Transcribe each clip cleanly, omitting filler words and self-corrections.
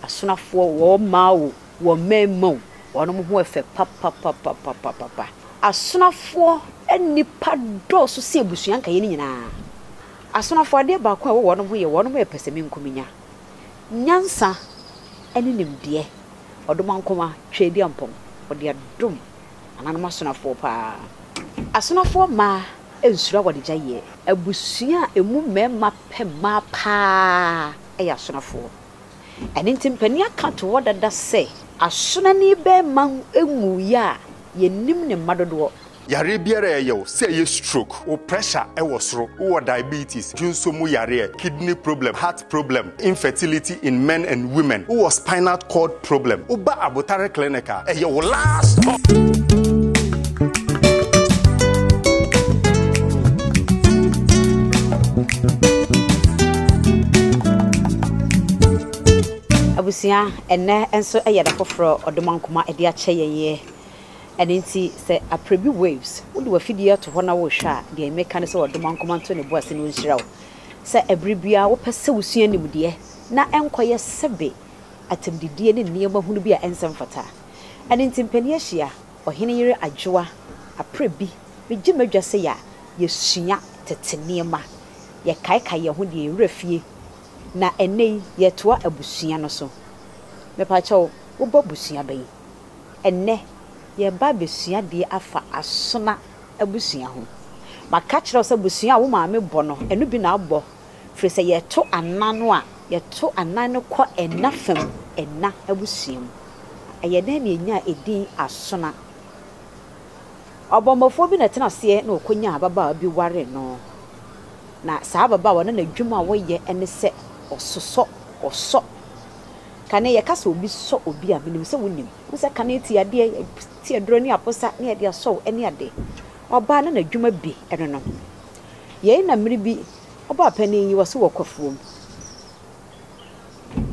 asonafo wo ma wo memo wono mo ho efe papa asonafo enipa do so se abusua nka ye ni nyina asonafo de ba ko wo wono mo ye pesemi nkominya nyansa eni nimde odom ankoma twedi ampom ode adom ananam asonafo pa asonafo ma ensura wode jaye abusua emu mema pema pa eya asonafo eni ntimpani aka to wodada se asona ni be man enwu ya yenim ne madodo Yarib yare yo say ye stroke or pressure ewosro or diabetes junsomu yare kidney problem heart problem infertility in men and women or spinal cord problem uba abotare clinica e your last Abusia enne enso eyeda foforo odomankoma ede a cheyeye enenti se Aprebi waves wodi wafidie to hona wo hwa de meka ne se odomankoma nto ne boase no nhirawo se Abrebia wo pese wusua nimde na enkoye sebe atemdidie ne niema hunu bi a ensemfata enenti mpani ahia Oheneyere Adwoa Aprebi beji madwa se ya yesua tete niema ye kaikai ye ho de erafie na enei yetoa abusua no so mepacho wo babusua bayi enne ye ba besua de afa Asona abusua ho maka kire so abusua wo maame bɔ no enu bi na abɔ firi se yeto anano a yeto anano kɔ enafam enna abusua mu eye na enya edin Asona obomofo bi na tena se na okonya ababa bi ware no na saa baba wo na adwuma wo ye ene se ososo kane ye kasa obi so obi a minim se wonim wo se kane ti ade ti adro ni aposa ne ade so ene ade oba na adwuma bi eno no ye na mmiri bi oba panin yi wo se wokofuom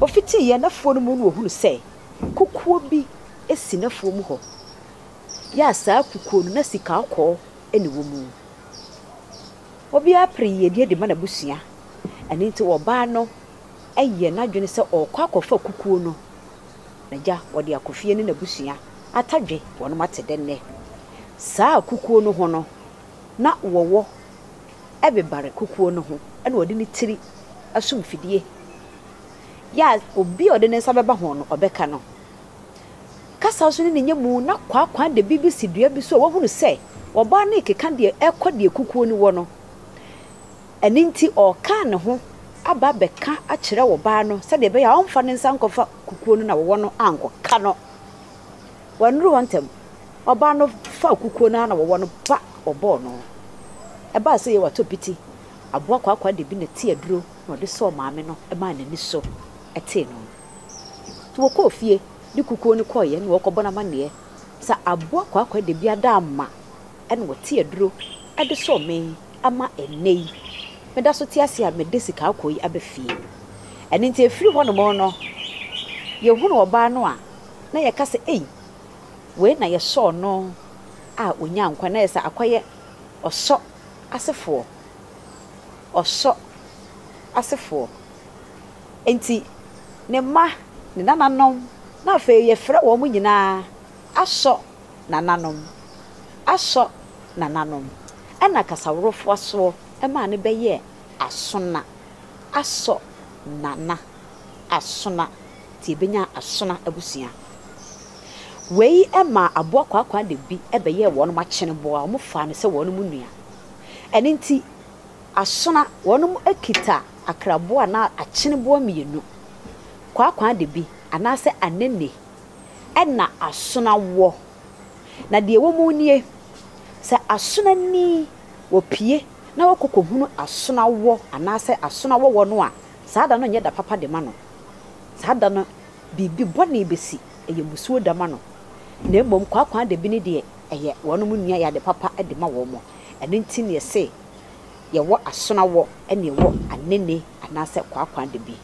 ofiti ye na fo no mu no hunu se kukuo bi esi na fo mu ho ya saa kukuo no na sika akọ ene wo mu obi apri ye de ma na busua ani nti oba no eye na dwene se okwa akofa kukuo no na ja wode akofie ne na busua atadwe wono matedenne saa kukuo no ho no na wowo ebebare kukuo no ho ene wode ni tiri asumfidie ya obi ode ne sabeba ho no obeka no kasa so ne nyemu na kwa de BBC dua bi so wo hunu se oba na ekeka de ekode kukuo ni wo no aninti oka ne ho aba beka a kire wo ba no se de be ya omfa ne nsa nkofa kukuo no na wo no ankoka no wanuru wantem oba no fa kukuo na wo no ba obo no e ba se ye watopiti aboa kwa de bi na ti aduro na de so maame no e ma na ni so ete no to wo ko fie di kukuo ni koye ni wo ko bona mane sa aboa kwa de bi ada ama e no ti aduro e de so me ama enei meda so ti ase a medesika akoyi abefie eni nti efiri ho no mo no ye hu no oba no a na ye kase we na ye so no a onya nkwa na ye sa akwaye oso asefo enti ne ma ne nananom na fe ye frɛ wo mu nyina aso nananom ana kasaworofo aso ema ne beye Asona aso nana Asona ti benya Asona abusua wei ema aboa kwa de bi ebeye wo no machene boa o fa ne se wo no munua ene nti Asona wo no akita akraboa na achene boa mienu kwa de bi anase anene ena Asona wo na de wo mu nie se Asona ni wo pie na wakokohunu Asona wo anase Asona wo no a saada no nye da papa de ma no saada no bibi bone besi eye musuo da ma no na emom kwa de bi ne de eye wono mu nua ya de papa de ma wo mo ene nti ne se ye wo Asona wo ene wo anene anase kwa de bi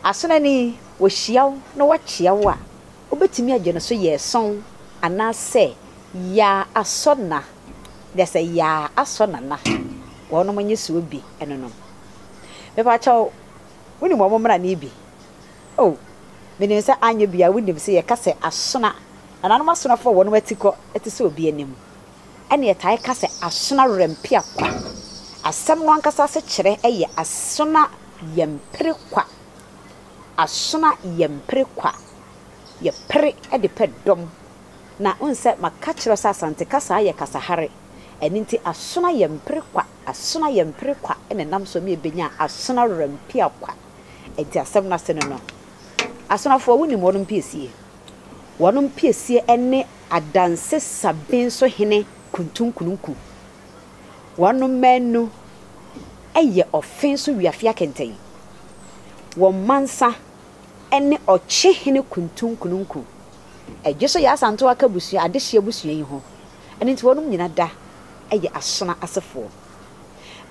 Asona ni wo hyiaw na wo kyiaw a obetimi agye no so ye son anase ya Asona they say ya Asona na wono manye so bi eno no me ba chaw woni mo mra na ibi menim sɛ anya bia wonim sɛ yɛka sɛ asona ananom asonafo wɔ no matikɔ ɛte sɛ obi anim ɛne yɛtae ka sɛ asona rempia kwa asɛm no ankasa se kyerɛ ɛyɛ asona yɛmpere kwa asona yɛmpere kwa yɛpere ɛde pɛ dɔm na unsɛ maka kyerɛ sɛ asante kasa yɛ kasahare ɛne nti asona yɛmpere kwa ɛne nam so me benya asona rempia kwa ɛnti asɛm no ase no asonafo wonim wɔnom piesie ɛne adanse saben so hene kuntunkununku wɔnom manu ɛyɛ ɔfen so wiafia kɛntɛn wɔn mansa ɛne ɔkye hene kuntunkununku ɛgye so yɛ asanto aka busua adehye busua yi ho ɛne nti wɔnom nyina da ɛyɛ asona asefoɔ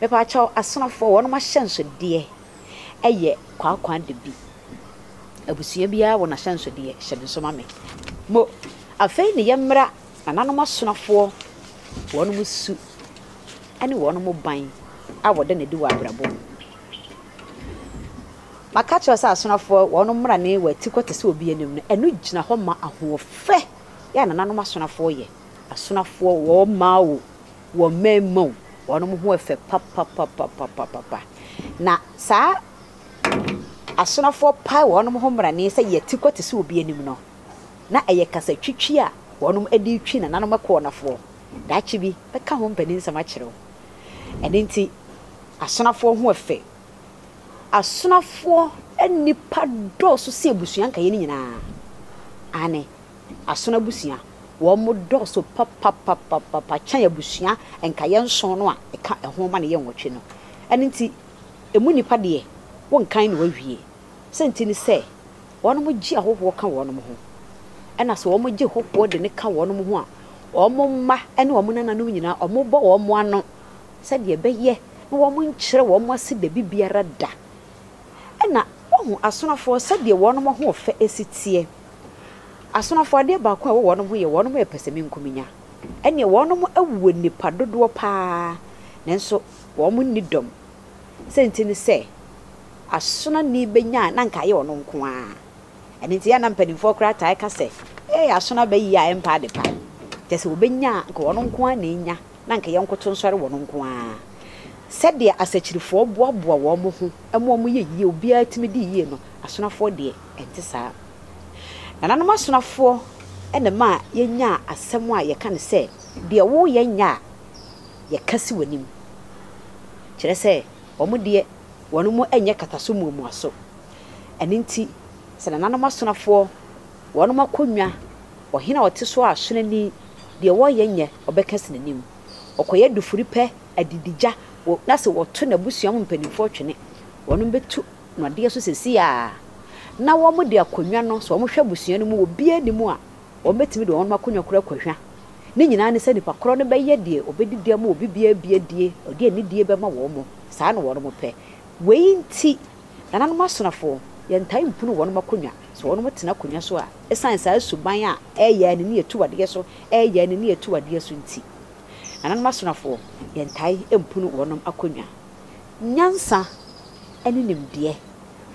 mepa kyɛw asonafoɔ wɔnom ahyɛnsodeɛ ɛyɛ kwakwan de bi abusua biara wɔ n'ahyɛnsodeɛ hyɛ ne nsoma me mo afei ne yɛmmra ananom asonafoɔ wɔnom su ɛne wɔnom ban a wɔde ne di wɔ abrabɔ mu maka kyerɛ sɛ asonafoɔ wɔnom mmra ne wɔati kɔte sɛ obi anim no ɛno gyina hɔ ma ahoɔfɛ yɛ ananom asonafoɔ yɛ asonafoɔ wɔ ma wo wɔ mɛmɔ wɔnom ho ɛfɛ papapapapapa na saa asonafoɔ pae wɔnom ho mmra ne sɛ yɛati kɔte sɛ obi anim no na ɛyɛ kasa twitwi a wɔnom adi twi na nanom akɔ nafoɔ daakye bi bɛka ho mpanin nsɛm akyerɛw ɛne nti asonafoɔ ho ɛfɛ asonafoɔ nipa dɔɔso sɛ abusua nka yɛ ne nyinaa ane asona busua wɔn mo dɔɔso papapapapa kyɛn abusua nka yɛ nson no a ɛka ɛho ma ne yɛ nwɔtwe no ɛne nti emu nipa deɛ wɔnkan no wawie sɛnti ne sɛ wɔn mo gye ahohoɔ ka wɔn mo ho ɛna sɛ wɔn mo gye ahohoɔ de ne ka wɔn mo ho a wɔn mo mma ɛne wɔn mo nananom nyinaa wɔn mo bɔ wɔn mo ano sɛdeɛ ɛbɛyɛ na wɔn mo nkyerɛ wɔn mo ase da bibiara da ɛna wɔn asonafoɔ sɛdeɛ wɔn mo ho ɔfɛ esitie asonafoɔ adeɛ baako a wɔn ho yɛ wɔn mo yɛ pɛsɛmi nkuminya ɛne wɔn mo awuo nipa dodoɔ paa nanso wɔn mo ni dɔm sɛnti ne sɛ asona ni benya na nka yɛ wɔn nko a ɛne nti ya na mpanimfoɔ koraa taa ka sɛ asona bɛyi a ɛmpa de pa tɛsɛ wɔbɛnya nka wɔn nko a na enya na nka yɛ nkoto nsɔre wɔn nko a sɛdeɛ asakyirifoɔ boaboa wɔn mo ho ɛmo wɔn yɛ yie obiara timi di yie no asonafoɔ deɛ ɛnte saa nananom asonafoɔ ɛna ma yɛnya asɛm a yɛka ne sɛ deɛ wo yɛnya a yɛkasi w'anim kyerɛ sɛ wɔn deɛ wɔn mo ɛnyɛ kataso muamuaso ɛne nti sɛ nananom asonafoɔ wɔn mo akonnwa ɔhene a ɔte so a asonani deɛ wɔyɛ nyɛ ɔbɛka si n'anim ɔkɔyɛ dufuri pɛ adidigya na sɛ wɔto na busua mu mpanimfoɔ twene wɔn bɛtu na adeɛ so sesi a na wɔn de akonnwa no so wɔn hwɛ busua no mu obiara ni mu a wɔn bɛtumi de wɔn akonnwa kora akonnwa ne nyinaa ne sɛ nipa korɔ no bɛyɛ deɛ obɛdidi ama obi bia die ɔde ani die bɛma wɔn mo saa na wɔn mo pɛ wei nti nananom asonafoɔ yɛntae mpunu wɔn akonnwa so wɔn tena akonnwa so a ɛsan saa suban a ɛyɛ ani ne yɛtu adeɛ so ɛyɛ ani ne yɛtu adeɛ so nti nananom asonafoɔ yɛntae mpunu wɔn akonnwa nyansa ɛne nimdeɛ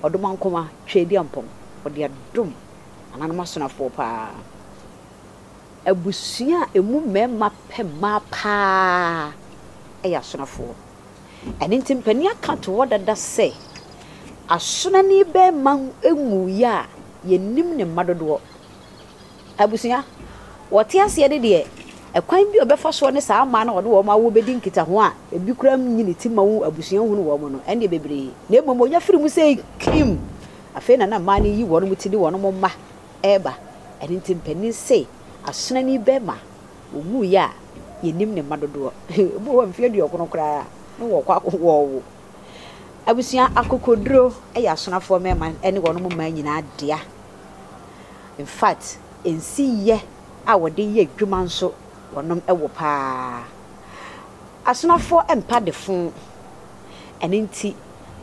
ɔdom ankoma twɛdi ampɔm ɔde adom nananom asonafoɔ paa abusua emu mɛma pɛ ma paa ɛyɛ asonafoɔ ɛne nti mpani aka to wɔ dada sɛ asonani bɛma enwu ya yɛnim ne mma dodoɔ abusua wɔte aseɛ de deɛ ɛkwan bi ɔbɛfa so ne saa ama na ɔde wɔn awo bɛdi nkita ho a ebi kura nyini ti ma wo abusua hu no wɔn no ɛne bebree na emom onya firi mu sɛ kim afei na ma ne yi wɔn mu ti de wɔn mo mma ɛba ɛne nti mpani sɛ asonani bɛma owu ya yɛnim ne mma dodoɔ bo wɔ mfie de ɔkono kra no wɔ kwa wo abusua akokoduro ɛyɛ asonafoɔ mɛma ɛne wɔn mo mma nyinaa dea in fact ensi yɛ a wɔde yɛ adwuma nso wɔnom ɛwɔ paa asonafoɔ ɛmpa de fon ɛne nti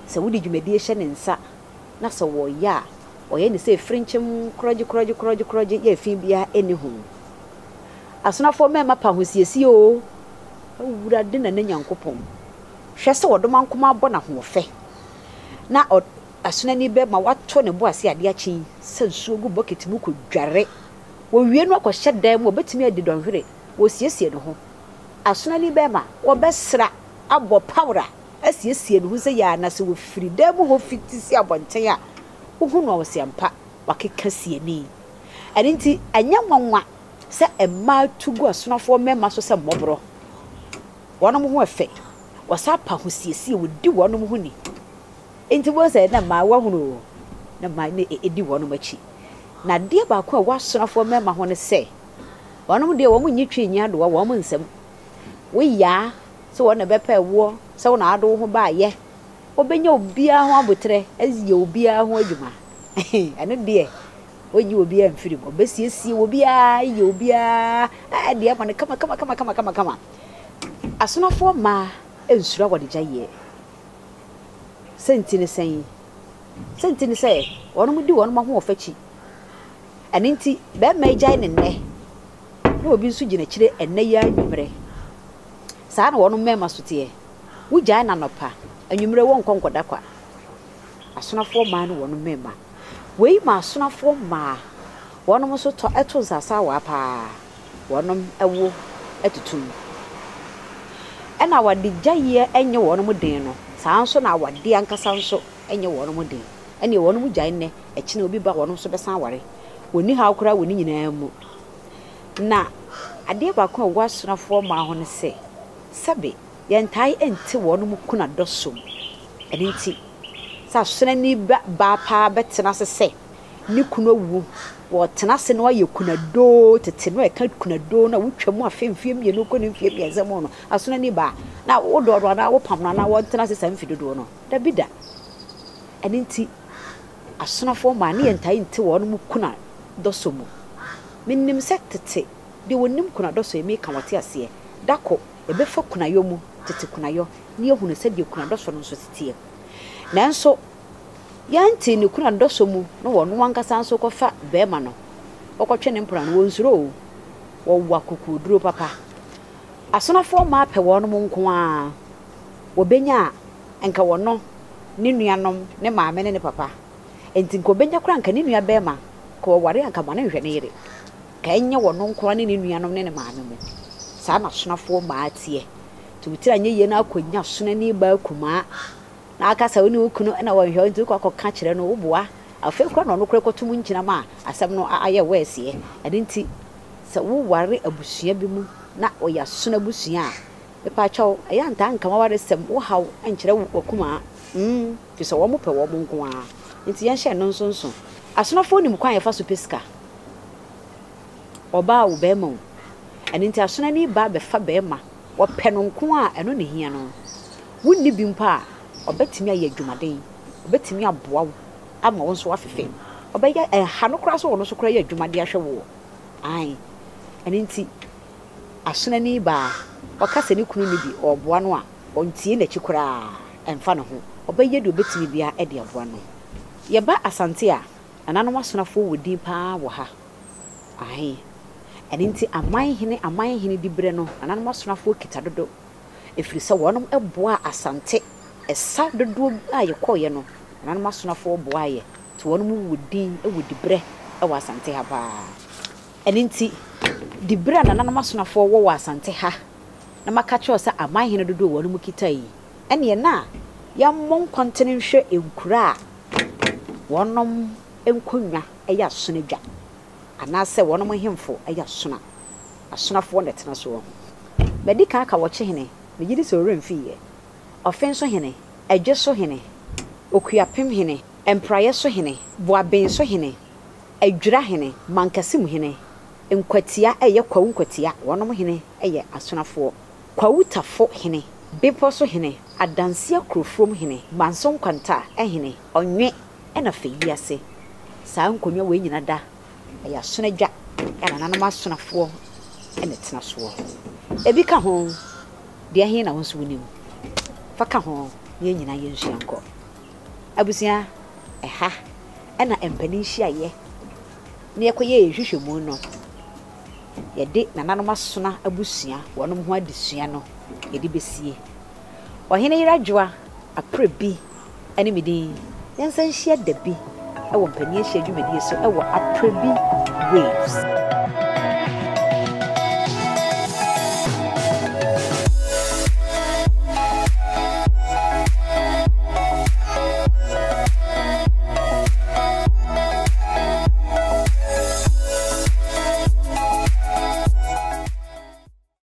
sɛ wodi dwumadie hyɛ ne nsa na sɛ wɔyɛ a ɔyɛ ne sɛ frinkyem korɔgye yɛ fi bia ɛne ho asonafoɔ mɛma pa hosiesie o awura de na nyankopɔn hwɛ sɛ wɔdom ankoma abɔ na hoɔfɛ na Asona ni be ma wato ne bo ase ade achi sansuo gu bucket mu ko dware wo wie no akɔhye dan mu obetimi adi donhwere wo siesie ne ho Asona ni be ma wo besra abɔ powder asiesie ne ho se ya na se wo firi dan mu ho fitisi abɔnten a wo hu no wo se ampa wakeka sie ni ɛne nti anya nwanwa se emma tugu asonafo mema so se mmɔbro wonom ho efe wasa pa ho siesie wo di wonom ho ni enti wo se na ma wa hunu na ma ne edi wonom achi na de ba ko a wasonafo mema ho ne se wonom de wo munyi twenyi Adwoa wo mo nsem wo ya so wo na bepa wo so wo na ado ho ba ye obenya obia ho abotre azie obia ho adwuma ane de oyi obia mfiri bo besiesie obia ye obia de ma ne kama asonafo ma ensura wode gyaye sentine sen se wonom di wonom ho ofachi ane nti be ma gyaye ne ne na obi nso gina kire enne ya anwumre saa na wonom mema sotie wo gyaye na nopa anwumre wo nkonkoda kwa asonafo ma no wonom mema wei ma asonafo ma wonom so to eto nsasa wa pa wonom ewo etutum ena wade gyaye enye wonom den no saa nso na wade ankasa nso enye wonom den ene wonom gyaye ne ekine obi ba wonom so besan ware woni ha akora woni nyina mu na ade ba ko wa asonafo ma ho ne se sabe yentai enti wonom kuna dosom ene nti sa sona ni ba pa betena se ni kuno wu wo tena se no aye kuna do tete no e ka kuna do na wutwamu afemfiem ye no ko ne mfiem ye zemo no asona ni ba na wo do na wo pam na wo tena se samfi do no da bida ene nti asonafo ma ne yentai enti wonom kuna dosom minnim sekete de wonim kuna doso emi ka wote ase dako ebefa kuna yo mu tete kuna yo ne ehunu se de kuna doso no so tetie nanso yanti ni kuna doso mu no wono wankasa nso kofa bema no okotwe ne mpra no wonsuro wo wakuku duro papa asonafo ma pe wono mu nko a wobenya enka wono ne nuanom ne maame ne papa enti nko benya kura nka ne nua bema ko ware anka ma ne hwe ne yire ka enye wono nko ne ne nuanom ne maame mu saa na asonafo ma atie tubitira nye ye na akonya asona ni ba kuma na aka sa woni ukunu na wo hwe nti kwa ka kire no woboa afa kwa no kure kotum nkyina ma asem no aye wese ade nti sa wo ware abusua bi mu na oya sona busua e pa chaw aya nta nka ma ware sem wo haw enkire wo kuma fi so wo mo pe wo mo nko a nti yan hye no nsonso asonafo ni mu kwan ye fa so pesika oba wo be ma ade nti asona ni ba be fa be ma wo pe no nko a eno ne hia no wonni bi mpa obetimi aye adwumaden obetimi aboa wo ama wo nso afefe obeye ha no kra so wo no so kra ye adwumade ahwe wo ai ene nti asona ni ba wakase ni kunu ni bi oboa no a ontie na chikura emfa no ho obeye de obetimi bia e de aboa no ye ba asante a ananom asonafo wodi pa wo ha ai ene nti aman hene di bre no ananom asonafo kita dodo efiri se wonom eboa asante esa dodo a ye koye no ananom asonafo boa ye to wonom wodi bre e wa asante ha ba ene nti di bre na ananom asonafo wo asante ha na maka cho se aman hene dodo wonom kita yi ene ye na ya mmon kontene hwe enkura wonom enkonwa e ya sonadwa anase wonom hemfo e ya sona asonafo ne tena so medika aka wo che hene me gidi so remfiye ofenso hene edwe so hene okuapem hene empraye so hene boaben so hene adwura hene mankasim hene enkwatia eye kwawu nkwatia wonom hene eye asonafo kwawutafo hene bepo so hene adansia krofrom hene manson kwanta hene onwe ena feyiase saa nkonwa we nyina da eye asonadwa ena nanom asonafo ena tena so ebi ka ho de ahe na wonso wonim faka ho ye nyina ye nsuanko abusua eha ena empani hyiaye ne ekoye hwehwemu no ye de nananom asona abusua wonom ho adesua no ye de besie Oheneyere Adwoa Aprebi ene medin Yɛnsan hyia da bi ɛwɔ mpanyɛ hyia dwumadie so ɛwɔ Aprebi waves.